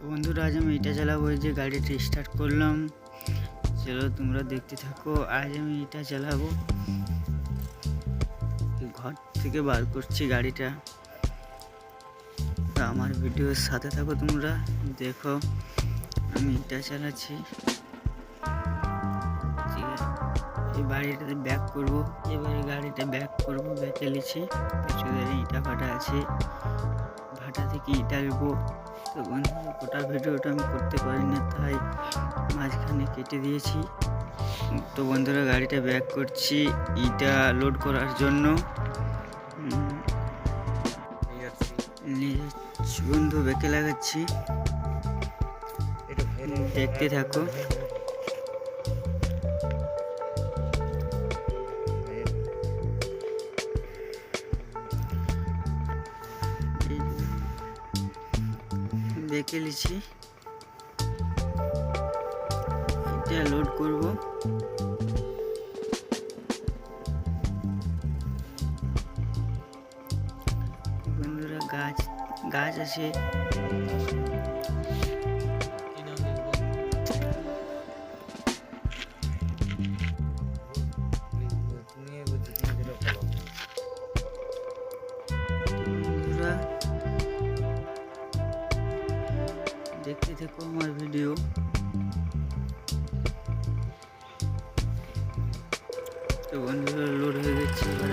তো বন্ধুরা আজ আমি এটা চালাবো, এই যে গাড়িটা স্টার্ট করলাম। চলো তোমরা দেখতে থাকো। আজ আমি এটা চালাবো, ঘর থেকে বার করছি গাড়িটা। তো আমার ভিডিওর সাথে থাকো, তোমরা দেখো আমি এটা চালাচ্ছি। ঠিক আছে, এই বাড়িটাতে ব্যাক করব। এবারে গাড়িটা ব্যাক করব, ব্যাকে লিছি। পেছনে ইটা ভাটা আছে, ভাটা থেকে ইটা নেবো। তো বন্ধুরা গোটা ভিডিওটা আমি করতে পারি না, তাই মাঝখানে কেটে দিয়েছি। তো বন্ধুরা গাড়িটা ব্যাক করছি ইটা লোড করার জন্য। বন্ধু ব্যাকে লাগাচ্ছি, দেখতে থাকো। দেখে লিছি, এটা লোড করব। বন্ধুরা গাছ আছে, বন্ধুরা দেখতে থাকো আমার ভিডিও। তো বন্ধুরা লোড হয়ে গেছে, এবার